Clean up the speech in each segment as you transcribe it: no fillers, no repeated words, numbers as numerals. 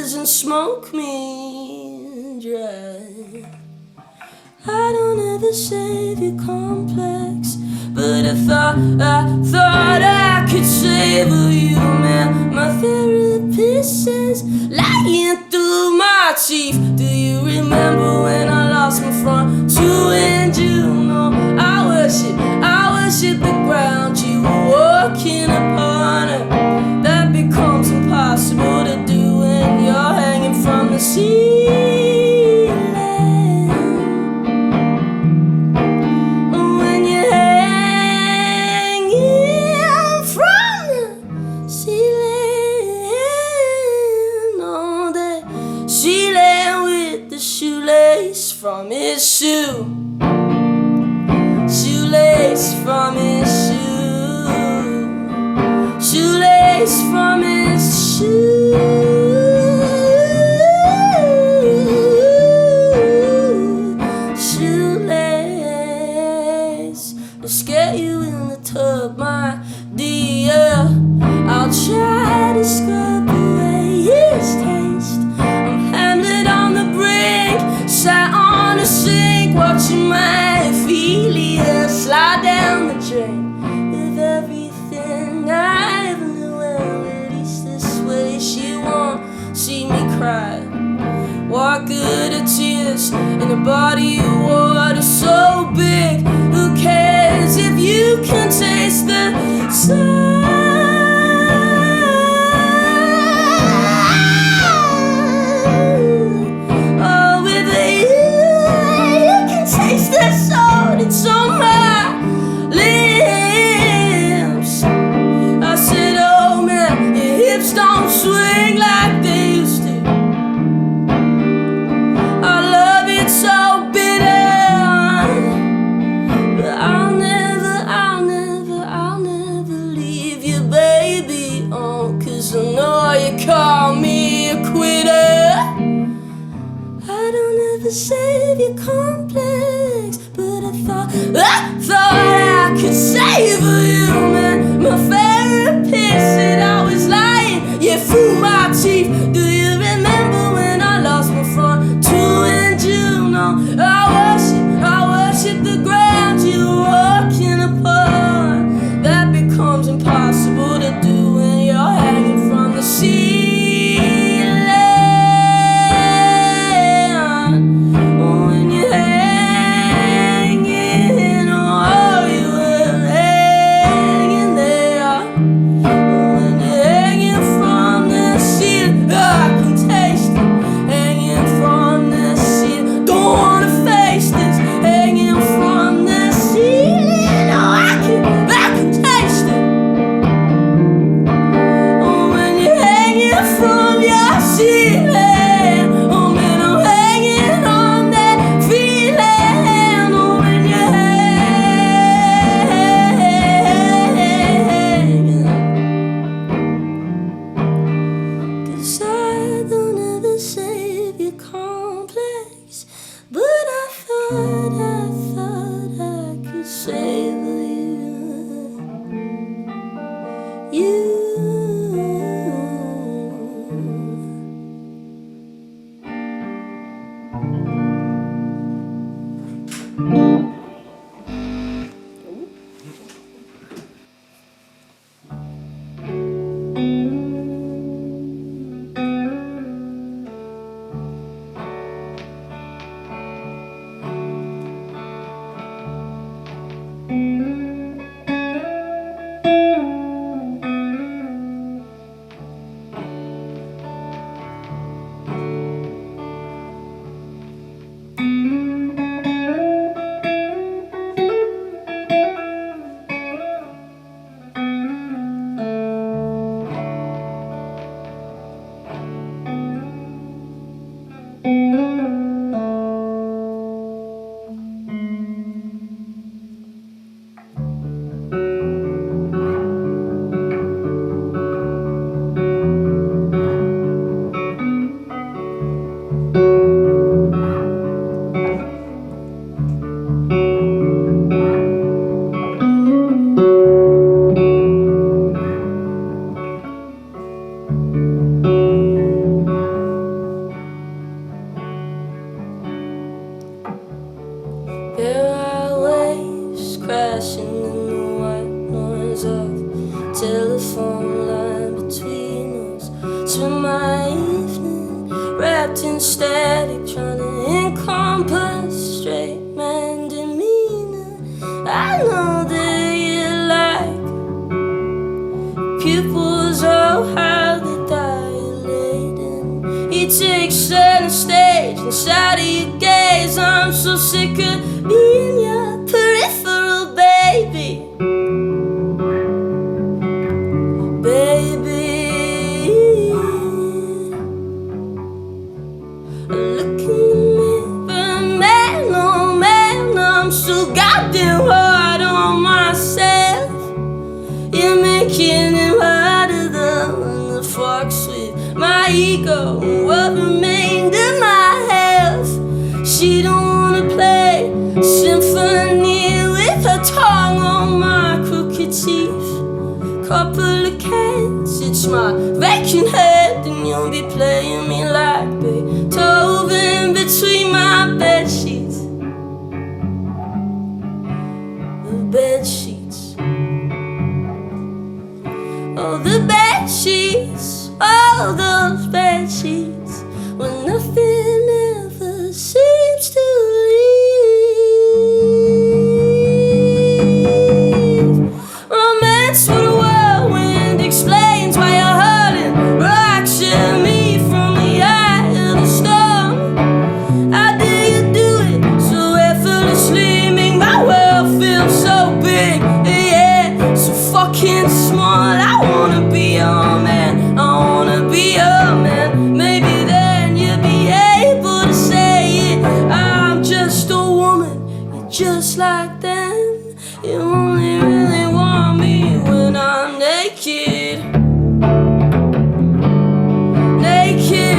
doesn't smoke me dry. I don't ever save your complex, but I thought I could savor you, man. My therapist says lying through my teeth. Do you remember when I lost my front two and you know I worship the ground you were walking upon it. That becomes impossible to do when you're hanging from the ceiling. When you're hanging from the ceiling, oh, that ceiling with the shoelace from his shoe. Shoelace from his shoe. Shoelace from his shoe. Shoelace. Let's get you in the tub, my dear. I'll try to scrub away his taste. I'm hammered on the brink, sat on the sink, watching my Ophelia slide down the drain. With everything I ever knew, well, at least this way she won't see me cry. What good are tears in a body of water so big? Who cares if you can taste the sun? Oh, with you can taste the salt. It's on my lips. I said, oh man, your hips don't swing like they used to. I love it so bitter, but I'll never leave you, baby. Oh, 'cause I know you call me a quitter. I don't ever save your complex, but I thought I could savor you, man. My therapist said I was lying, yeah, through my teeth. Do you remember when I lost my front two and you know I worship the ground you were walking upon? That becomes impossible to do when you're hanging from the ceiling. When you're hanging, oh, you will hang. acting static, trying to encompass straight man demeanor. I know that you like pupils, oh how they dilating. You take center stage inside of your gaze. I'm so sick of being your peripheral, baby. Baby, look in the mirror, man, oh man, I'm so goddamn hard on myself. You're making it harder than the fucks with my ego and what remained of my health. She don't wanna play symphony with her tongue on my crooked teeth. Couple of cans, it's my vacant head, and you'll be playing me like Beethoven between my bed sheets. The bed sheets. Oh, the bed sheets. Oh, those bed sheets. When nothing ever seems to leave. Romance for the whirlwind explains why you're hurting. Rocks at me from the eye of the storm. How do you do it so effortlessly? Make my world feel so big, yeah, so fucking small. I wanna be your man, I wanna be your man. Maybe then you'll be able to say it. I'm just a woman, you're just like them. You only really want me when I'm naked. Naked.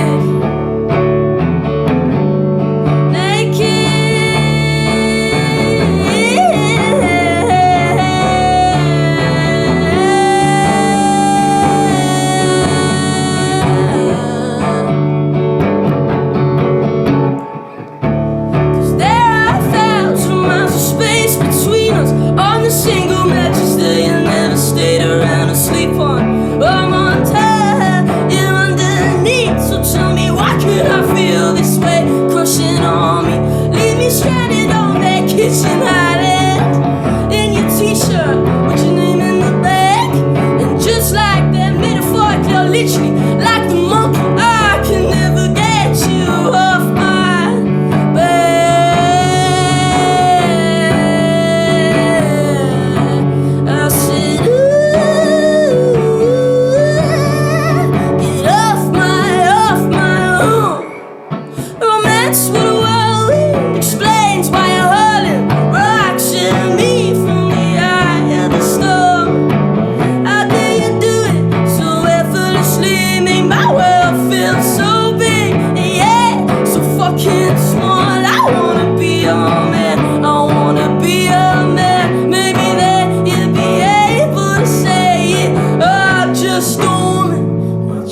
Single mattress that you never stayed around to sleep on. I'm on top, you're underneath. So tell me, why could I feel this way, crushing on me? Leave me stranded on that kitchen island in your t-shirt with your name in the back. And just like that metaphor, you're literally like the monkey. I can never get you off my back.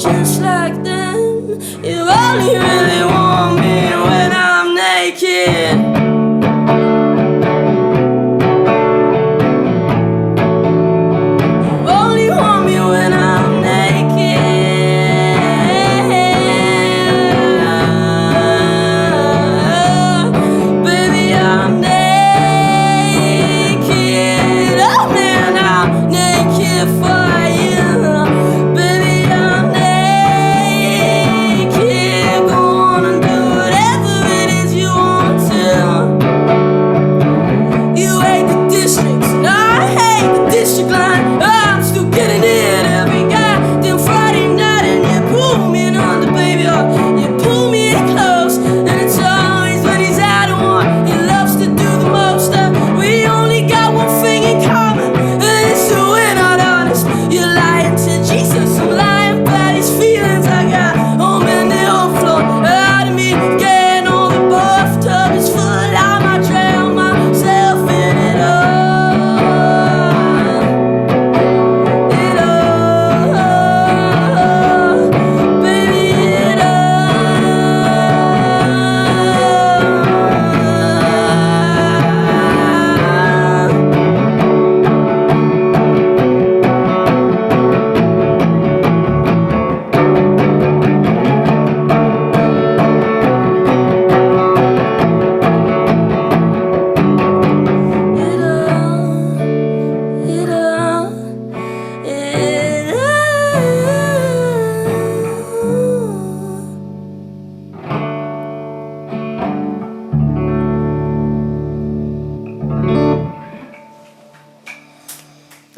Just like them, you only really want me when I'm naked. You only want me when I'm naked. Baby, I'm naked. Oh man, I'm naked for you. Baby, I'm naked. Go on and do whatever it is you want to.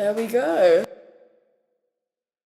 There we go.